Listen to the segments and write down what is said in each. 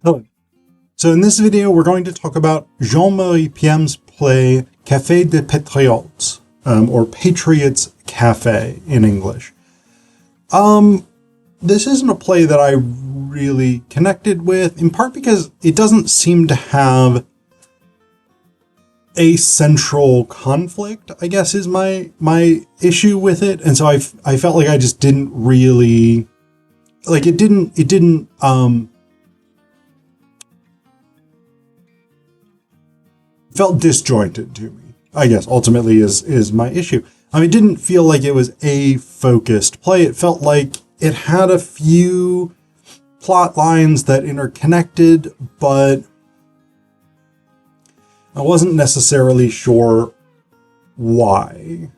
Hello. So in this video, we're going to talk about Jean-Marie Piemme's play Café des Patriots, or Patriot's Cafe in English. This isn't a play that I really connected with, in part because it doesn't seem to have a central conflict, I guess is my issue with it. And so I felt like I just didn't really, like it didn't felt disjointed to me, I guess, ultimately is my issue. It didn't feel like it was a focused play. It felt like it had a few plot lines that interconnected, but I wasn't necessarily sure why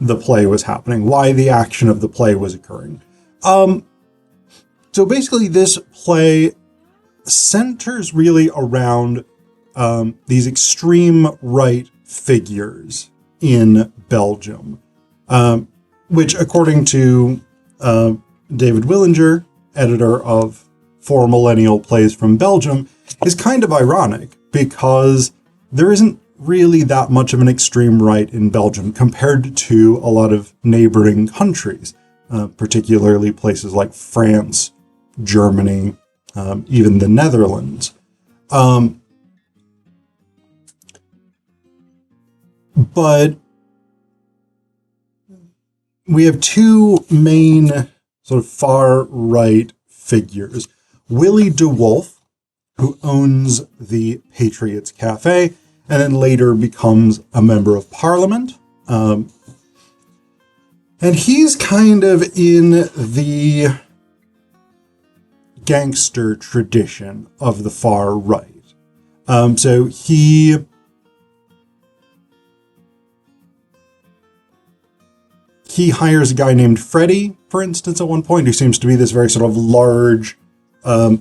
the play was happening, why the action of the play was occurring. So basically this play centers really around these extreme right figures in Belgium, which, according to David Willinger, editor of 4 Millennial Plays from Belgium, is kind of ironic because there isn't really that much of an extreme right in Belgium compared to a lot of neighboring countries, particularly places like France, Germany, even the Netherlands. But we have two main sort of far-right figures. Willie de Wolf, who owns the Patriots Cafe, and then later becomes a member of parliament. And he's kind of in the gangster tradition of the far right. So he hires a guy named Freddie, for instance, at one point, who seems to be this very sort of large,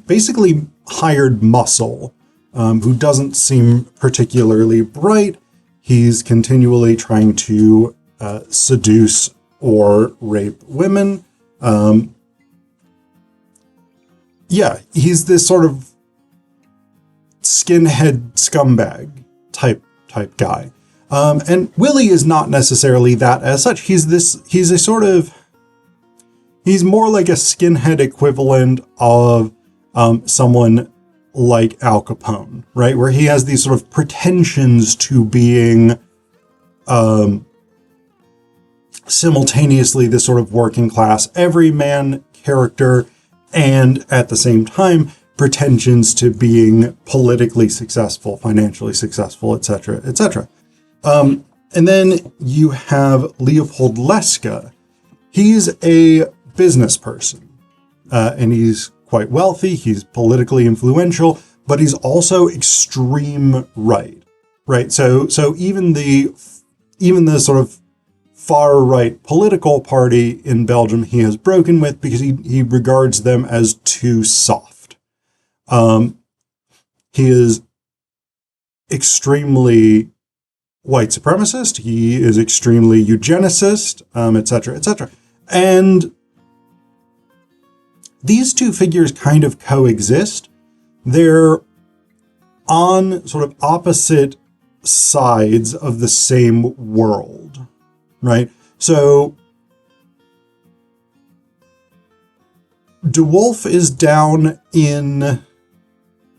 basically hired muscle, who doesn't seem particularly bright. He's continually trying to seduce or rape women. He's this sort of skinhead scumbag type guy. And Willie is not necessarily that as such. He's more like a skinhead equivalent of someone like Al Capone, right? Where he has these sort of pretensions to being simultaneously this sort of working class everyman character, and at the same time pretensions to being politically successful, financially successful, etc., etc. And then you have Leopold Leska. He's a business person, and he's quite wealthy. He's politically influential, but he's also extreme right? So even the sort of far right political party in Belgium he has broken with because he regards them as too soft. He is extremely white supremacist. He is extremely eugenicist, etc., etc. And these two figures kind of coexist. They're on sort of opposite sides of the same world, right? So De Wolf is down in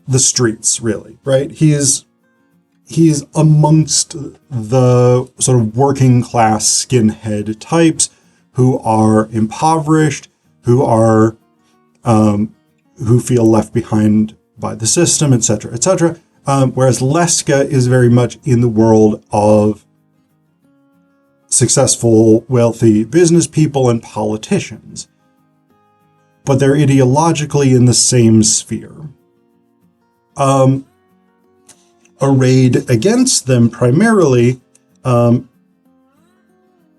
the streets, really, right? He's amongst the sort of working class skinhead types who are impoverished, who feel left behind by the system, etc., etc. Whereas Leska is very much in the world of successful, wealthy business people and politicians, but they're ideologically in the same sphere. Arrayed against them primarily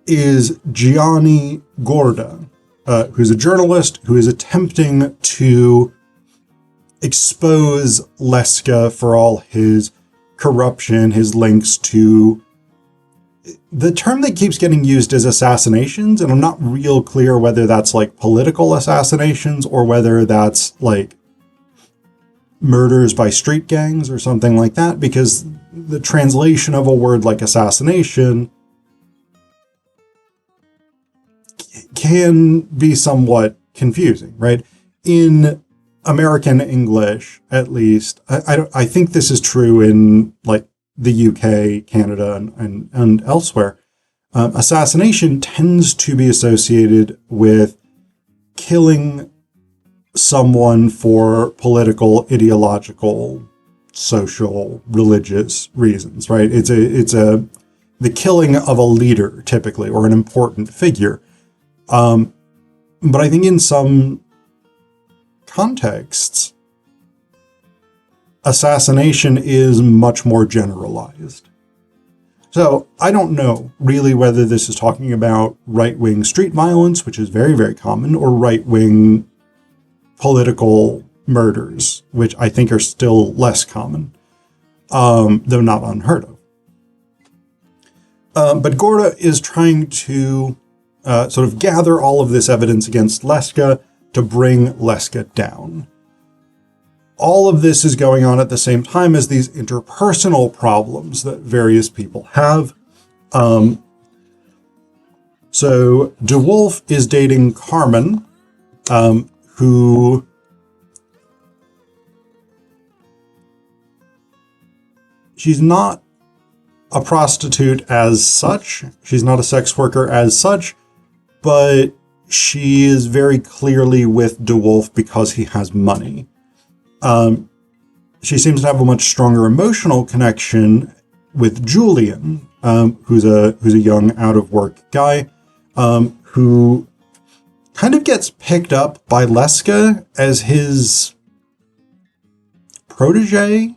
is Gianni Gorda, who's a journalist who is attempting to expose Leska for all his corruption, his links to... The term that keeps getting used is assassinations, and I'm not real clear whether that's like political assassinations or whether that's like murders by street gangs or something like that, because the translation of a word like assassination can be somewhat confusing, right? In American English, at least, I think this is true in like the UK, Canada, and elsewhere. Assassination tends to be associated with killing someone for political, ideological, social, religious reasons, right? It's the killing of a leader, typically, or an important figure. But I think in some contexts, assassination is much more generalized. So I don't know really whether this is talking about right-wing street violence, which is very, very common, or right-wing political murders, which I think are still less common, though not unheard of. But Gorda is trying to sort of gather all of this evidence against Leska to bring Leska down. All of this is going on at the same time as these interpersonal problems that various people have. So DeWolf is dating Carmen, who she's not a prostitute as such. She's not a sex worker as such, but she is very clearly with DeWolf because he has money. She seems to have a much stronger emotional connection with Julian, who's a young out-of-work guy, who kind of gets picked up by Leska as his protege,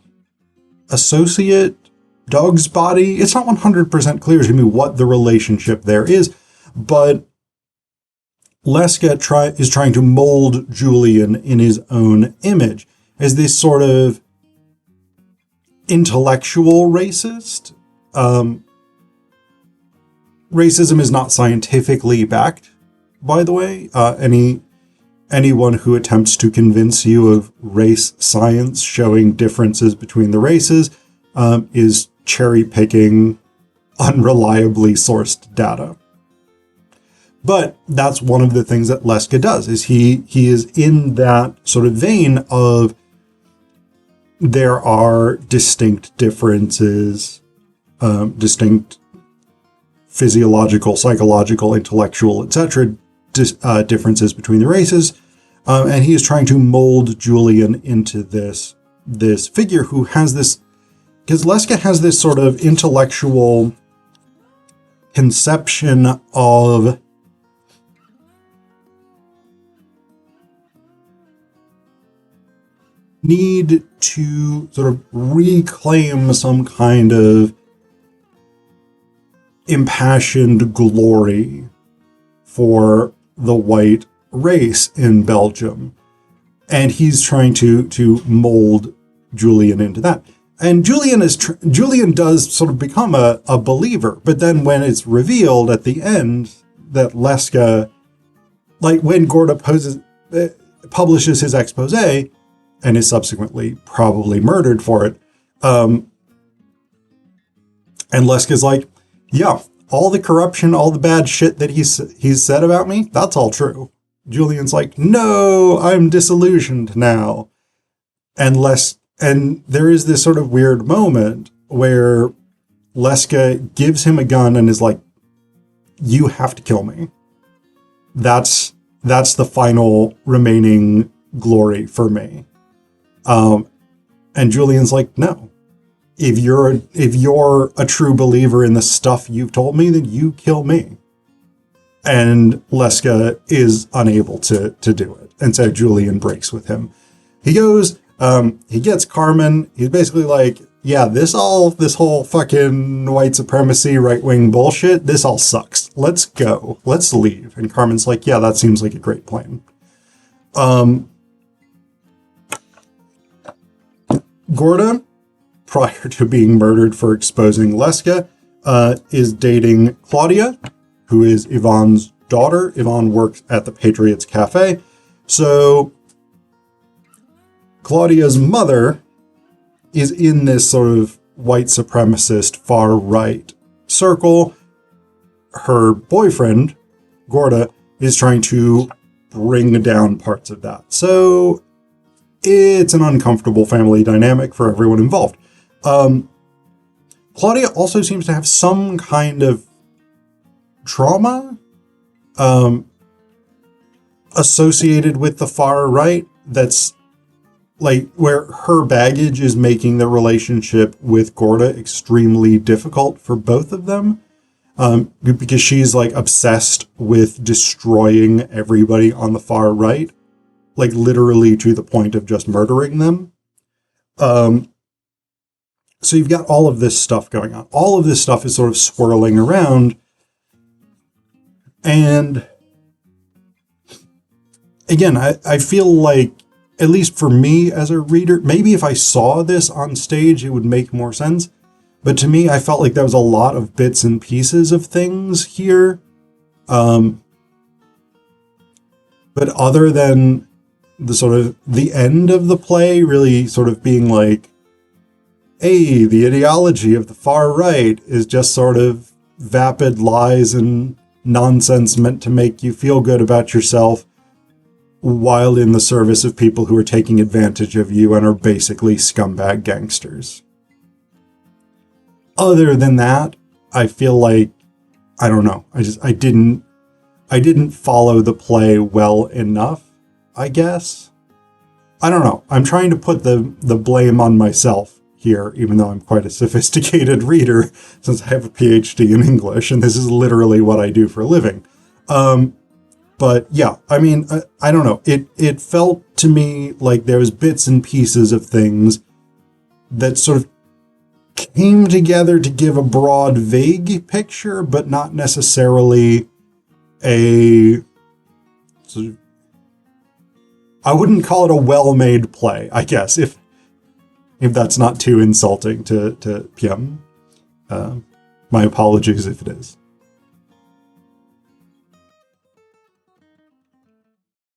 associate, dog's body. It's not 100% clear to me what the relationship there is, but Leska is trying to mold Julian in his own image as this sort of intellectual racist. Racism is not scientifically backed, by the way. Anyone who attempts to convince you of race science showing differences between the races is cherry-picking unreliably sourced data. But that's one of the things that Leska does, is he is in that sort of vein of there are distinct differences, distinct physiological, psychological, intellectual, etc. Differences between the races. And he is trying to mold Julian into this figure who has this, because Leska has this sort of intellectual conception of need to sort of reclaim some kind of impassioned glory for the white race in Belgium. And he's trying to mold Julian into that. And Julian does sort of become a believer, but then when it's revealed at the end that Leska, like when Gorda publishes his expose and is subsequently probably murdered for it, and Leska's like, yeah, all the corruption, all the bad shit that he's said about me, that's all true. Julian's like, no, I'm disillusioned now. And there is this sort of weird moment where Leska gives him a gun and is like, you have to kill me. That's the final remaining glory for me. And Julian's like, no. If you're a true believer in the stuff you've told me, then you kill me. And Leska is unable to do it. And so Julian breaks with him. He goes, he gets Carmen. He's basically like, yeah, this whole fucking white supremacy, right-wing bullshit, this all sucks. Let's go. Let's leave. And Carmen's like, yeah, that seems like a great plan. Gorda, prior to being murdered for exposing Leska, is dating Claudia, who is Yvonne's daughter. Yvonne works at the Patriot's Cafe. So Claudia's mother is in this sort of white supremacist far-right circle. Her boyfriend, Gorda, is trying to bring down parts of that. So it's an uncomfortable family dynamic for everyone involved. Claudia also seems to have some kind of trauma associated with the far right that's like where her baggage is making the relationship with Gorda extremely difficult for both of them. Because she's like obsessed with destroying everybody on the far right, like literally to the point of just murdering them. So you've got all of this stuff going on. All of this stuff is sort of swirling around. And again, I feel like, at least for me as a reader, maybe if I saw this on stage, it would make more sense. But to me, I felt like there was a lot of bits and pieces of things here. But other than the sort of the end of the play really sort of being like, hey, the ideology of the far right is just sort of vapid lies and nonsense meant to make you feel good about yourself while in the service of people who are taking advantage of you and are basically scumbag gangsters. Other than that, I feel like, I don't know, I didn't follow the play well enough, I guess. I don't know. I'm trying to put the blame on myself here, even though I'm quite a sophisticated reader, since I have a PhD in English, and this is literally what I do for a living. But yeah, I mean, I don't know. It felt to me like there was bits and pieces of things that sort of came together to give a broad, vague picture, but not necessarily a sort of, I wouldn't call it a well-made play, I guess, if that's not too insulting to Piemme. My apologies if it is.